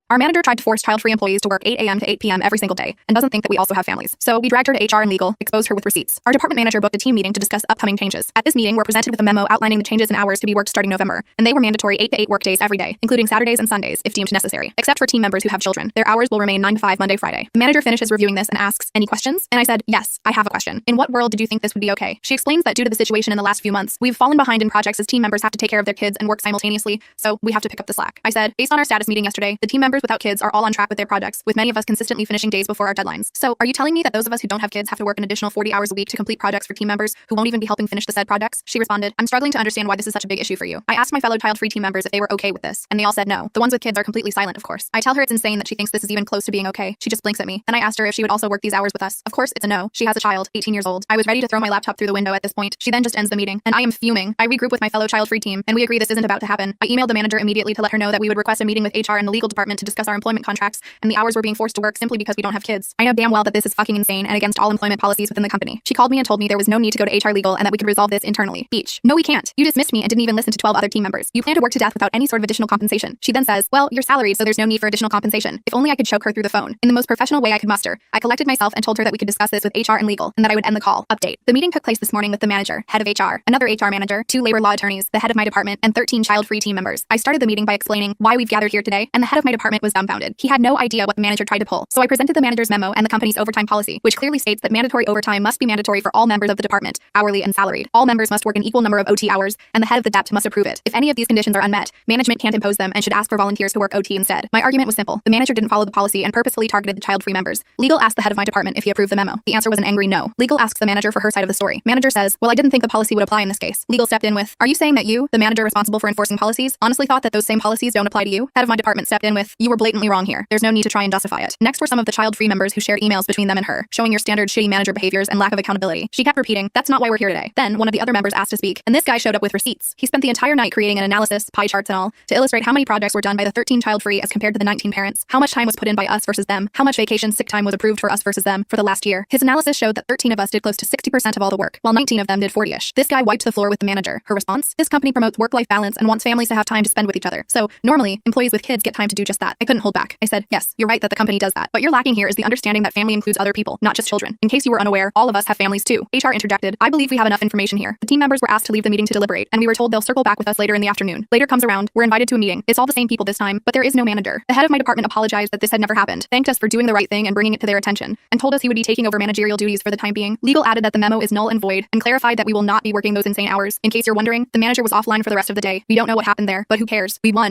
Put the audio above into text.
Our manager tried to force child-free employees to work 8 a.m. to 8 p.m. every single day and doesn't think that we also have families. So we dragged her to HR and legal, exposed her with receipts. Our department manager booked a team meeting to discuss upcoming changes. At this meeting, we're presented with a memo outlining the changes in hours to be worked starting November, and they were mandatory 8 to 8 work days every day, including Saturdays and Sundays if deemed necessary. Except for team members who have children, their hours will remain 9 to 5 Monday, Friday. The manager finishes reviewing this and asks, "Any questions?" And I said, "Yes, I have a question. In what world did you think this would be okay?" She explains that due to the situation in the last few months, we've fallen behind in projects as team members have to take care of their kids and work simultaneously, so we have to pick up the slack. I said, "Based on our status meeting yesterday, the team members without kids are all on track with their projects, with many of us consistently finishing days before our deadlines. So are you telling me that those of us who don't have kids have to work an additional 40 hours a week to complete projects for team members who won't even be helping finish the said projects?" She responded, "I'm struggling to understand why this is such a big issue for you." I asked my fellow child-free team members if they were okay with this, and they all said no. The ones with kids are completely silent, of course. I tell her it's insane that she thinks this is even close to being okay. She just blinks at me. Then I asked her if she would also work these hours with us. Of course, it's a no. She has a child, 18 years old. I was ready to throw my laptop through the window at this point. She then just ends the meeting, and I am fuming. I regroup with my fellow child-free team, and we agree this isn't about to happen. I emailed the manager immediately to let her know that we would request a meeting with HR and the legal department to discuss our employment contracts, and the hours we're being forced to work simply because we don't have kids. I know damn well that this is fucking insane and against all employment policies within the company. She called me and told me there was no need to go to HR legal and that we could resolve this internally. Beach. No, we can't. You dismissed me and didn't even listen to 12 other team members. You plan to work to death without any sort of additional compensation. She then says, "Well, you're salaried, so there's no need for additional compensation." If only I could choke her through the phone. In the most professional way I could muster, I collected myself and told her that we could discuss this with HR and legal, and that I would end the call. Update. The meeting took place this morning with the manager, head of HR, another HR manager, 2 labor law attorneys, the head of my department, and 13 child-free team members. I started the meeting by explaining why we've gathered here today, and the head of my department was dumbfounded. He had no idea what the manager tried to pull. So I presented the manager's memo and the company's overtime policy, which clearly states that mandatory overtime must be mandatory for all members of the department, hourly and salaried. All members must work an equal number of OT hours, and the head of the DEPT must approve it. If any of these conditions are unmet, management can't impose them and should ask for volunteers to work OT instead. My argument was simple. The manager didn't follow the policy and purposefully targeted the child-free members. Legal asked the head of my department if he approved the memo. The answer was an angry no. Legal asks the manager for her side of the story. Manager says, "Well, I didn't think the policy would apply in this case." Legal stepped in with, "Are you saying that you, the manager responsible for enforcing policies, honestly thought that those same policies don't apply to you?" Head of my department stepped in with, "You were blatantly wrong here. There's no need to try and justify it." Next were some of the child-free members who shared emails between them and her, showing your standard shitty manager behaviors and lack of accountability. She kept repeating, "That's not why we're here today." Then one of the other members asked to speak, and this guy showed up with receipts. He spent the entire night creating an analysis, pie charts and all, to illustrate how many projects were done by the 13 child-free as compared to the 19 parents, how much time was put in by us versus them, how much vacation sick time was approved for us versus them for the last year. His analysis showed that 13 of us did close to 60% of all the work, while 19 of them did 40-ish. This guy wiped the floor with the manager. Her response? "This company promotes work-life balance and wants families to have time to spend with each other. So, normally, employees with kids get time to do just that." I couldn't hold back. I said, "Yes, you're right that the company does that. What you're lacking here is the understanding that family includes other people, not just children. In case you were unaware, all of us have families too." HR interjected, "I believe we have enough information here." The team members were asked to leave the meeting to deliberate, and we were told they'll circle back with us later in the afternoon. Later comes around, we're invited to a meeting. It's all the same people this time, but there is no manager. The head of my department apologized that this had never happened, thanked us for doing the right thing and bringing it to their attention, and told us he would be taking over managerial duties for the time being. Legal added that the memo is null and void, and clarified that we will not be working those insane hours. In case you're wondering, the manager was offline for the rest of the day. We don't know what happened there, but who cares? We won.